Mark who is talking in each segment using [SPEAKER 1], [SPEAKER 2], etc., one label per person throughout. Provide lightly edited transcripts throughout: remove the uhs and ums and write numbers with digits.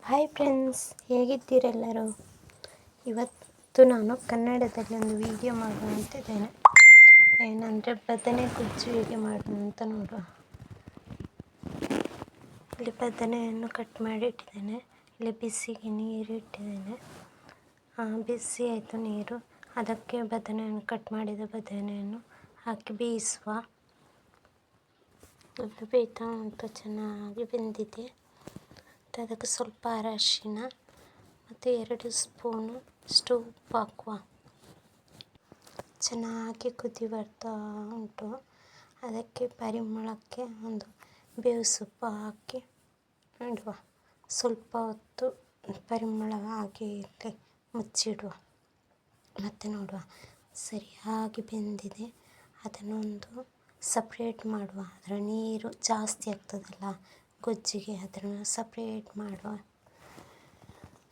[SPEAKER 1] Hi friends, ಹೇಗಿದ್ದೀರೆಲ್ಲರೂ? ಇವತ್ತು ನಾನು ಕನ್ನಡದಲ್ಲಿ ಒಂದು ವಿಡಿಯೋ ಮಾಡುವಂತಿದ್ದೇನೆ. ಏನಂದರೆ ಬದನೆ ಗೊಜ್ಜು ಹೇಗೆ ಮಾಡೋದು ಅಂತ ನೋಡುವ. ಇಲ್ಲಿ ಬದನೆಯನ್ನು ಕಟ್ ಮಾಡಿ ಇಟ್ಟಿದ್ದೇನೆ. ಇಲ್ಲಿ ಬಿಸಿಗೆ ನೀರು ಇಟ್ಟಿದ್ದೇನೆ. ಬಿಸಿ ಆಯಿತು ನೀರು. ಅದಕ್ಕೆ ಬದನೆಯನ್ನು ಕಟ್ ಮಾಡಿದ ಬದನೆಯನ್ನು ಹಾಕಿ ಬೇಯಿಸುವ. ಅದು ಬೇಯ್ತಾ ಉಂಟು, ಚೆನ್ನಾಗಿ ಬೆಂದಿದೆ. ಅದಕ್ಕೆ ಸ್ವಲ್ಪ ಅರಶಿನ ಮತ್ತು 2 ಸ್ಪೂನು ಉಪ್ಪು ಹಾಕುವ. ಚೆನ್ನಾಗಿ ಕುದಿ ಬರ್ತಾ ಉಂಟು. ಅದಕ್ಕೆ ಪರಿಮಳಕ್ಕೆ ಒಂದು ಬೇವು ಸೊಪ್ಪು ಹಾಕಿ ಇಡುವ. ಸ್ವಲ್ಪ ಹೊತ್ತು ಪರಿಮಳ ಹಾಗೆ ಮುಚ್ಚಿಡುವ. ಮತ್ತೆ ನೋಡುವ ಸರಿಯಾಗಿ ಬೆಂದಿದೆ. ಅದನ್ನೊಂದು ಸಪ್ರೇಟ್ ಮಾಡುವ. ಅದರ ನೀರು ಜಾಸ್ತಿ ಆಗ್ತದಲ್ಲ ಗೊಜ್ಜಿಗೆ, ಅದನ್ನು ಸಪ್ರೇಟ್ ಮಾಡುವ.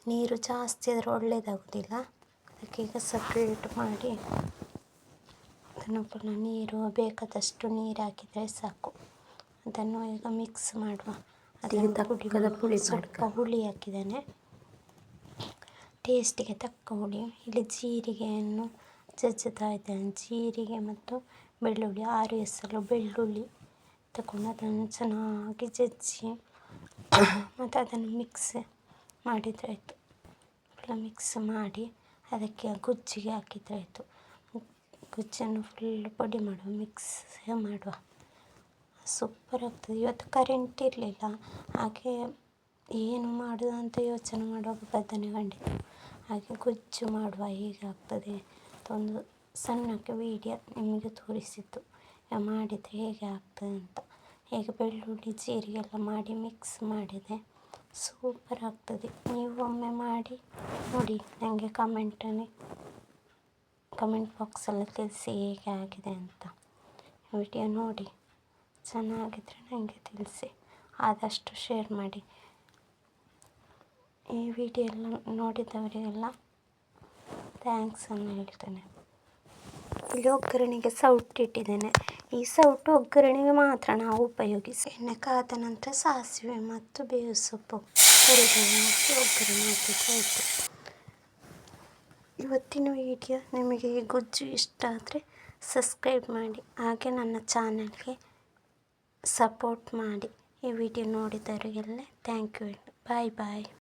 [SPEAKER 1] ನೀರು ಜಾಸ್ತಿ ಆದರೆ ಒಳ್ಳೆಯದಾಗೋದಿಲ್ಲ. ಅದಕ್ಕೆ ಈಗ ಸಪ್ರೇಟ್ ಮಾಡಿ ಅದನ್ನು ಪುನಃ ನೀರು ಬೇಕಾದಷ್ಟು ನೀರು ಹಾಕಿದರೆ ಸಾಕು. ಅದನ್ನು ಈಗ ಮಿಕ್ಸ್ ಮಾಡುವ. ಅದನ್ನು ಸ್ವಲ್ಪ ಹುಳಿ ಹಾಕಿದ್ದೇನೆ, ಟೇಸ್ಟಿಗೆ ತಕ್ಕ ಹುಳಿ. ಇಲ್ಲಿ ಜೀರಿಗೆಯನ್ನು ಜಜ್ಜುತ್ತಾ ಇದ್ದೇನೆ. ಜೀರಿಗೆ ಮತ್ತು ಬೆಳ್ಳುಳ್ಳಿ 6 ಎಸಳು ಬೆಳ್ಳುಳ್ಳಿ ತಗೊಂಡು ಅದನ್ನು ಚೆನ್ನಾಗಿ ಜಜ್ಜಿ ಮತ್ತು ಅದನ್ನು ಮಿಕ್ಸ್ ಮಾಡಿದರೆ ಆಯಿತು. ಎಲ್ಲ ಮಿಕ್ಸ್ ಮಾಡಿ ಅದಕ್ಕೆ ಗೊಜ್ಜಿಗೆ ಹಾಕಿದರೆ ಆಯಿತು. ಗೊಜ್ಜನ್ನು ಫುಲ್ ಪುಡಿ ಮಾಡುವ, ಮಿಕ್ಸ್ ಮಾಡುವ. ಸೂಪರ್ ಆಗ್ತದೆ. ಇವತ್ತು ಕರೆಂಟ್ ಇರಲಿಲ್ಲ, ಹಾಗೆ ಏನು ಮಾಡೋದು ಅಂತ ಯೋಚನೆ ಮಾಡುವಾಗ ಬದನೆ ಕಂಡಿತು. ಹಾಗೆ ಗೊಜ್ಜು ಮಾಡುವ ಹೇಗೆ ಆಗ್ತದೆ ಅಂತ ಒಂದು ಸಣ್ಣಕ್ಕೆ ವಿಡಿಯೋ ನಿಮಗೆ ತೋರಿಸಿದ್ದು. ಮಾಡಿದರೆ ಹೇಗೆ ಆಗ್ತದೆ ಅಂತ. ಹೇಗೆ ಬೆಳ್ಳುಳ್ಳಿ ಜೀರಿಗೆ ಎಲ್ಲ ಮಾಡಿ ಮಿಕ್ಸ್ ಮಾಡಿದೆ. ಸೂಪರ್ ಆಗ್ತದೆ. ನೀವು ಒಮ್ಮೆ ಮಾಡಿ ನೋಡಿ. ನನಗೆ ಕಮೆಂಟ್ ಬಾಕ್ಸಲ್ಲಿ ತಿಳಿಸಿ ಹೇಗೆ ಆಗಿದೆ ಅಂತ. ವಿಡಿಯೋ ನೋಡಿ ಚೆನ್ನಾಗಿದ್ದರೆ ನನಗೆ ತಿಳಿಸಿ. ಆದಷ್ಟು ಶೇರ್ ಮಾಡಿ. ಈ ವಿಡಿಯೋ ಎಲ್ಲ ನೋಡಿದವರಿಗೆಲ್ಲ ಥ್ಯಾಂಕ್ಸ್ ಅನ್ನು ಹೇಳ್ತೇನೆ. ಇಲ್ಲಿ ಒಗ್ಗರಣೆಗೆ ಸೌಟು ಇಟ್ಟಿದ್ದೇನೆ. ಈ ಸೌಟು ಒಗ್ಗರಣೆಗೆ ಮಾತ್ರ ನಾವು ಉಪಯೋಗಿಸಿ. ಎಣ್ಣೆ ಕಾದ ನಂತರ ಸಾಸಿವೆ ಮತ್ತು ಬೇವು ಸೊಪ್ಪು ಕರಿಬೇವು ಹಾಕಿ ಒಗ್ಗರಣೆ ಹಾಕಿದರೆ ಆಯಿತು. ಇವತ್ತಿನ ವಿಡಿಯೋ ನಿಮಗೆ ಈ ಗೊಜ್ಜು ಇಷ್ಟ ಆದರೆ ಸಬ್ಸ್ಕ್ರೈಬ್ ಮಾಡಿ. ಹಾಗೆ ನನ್ನ ಚಾನಲ್ಗೆ ಸಪೋರ್ಟ್ ಮಾಡಿ. ಈ ವಿಡಿಯೋ ನೋಡಿದವರಿಗೆಲ್ಲ ಥ್ಯಾಂಕ್ ಯು. Bye bye.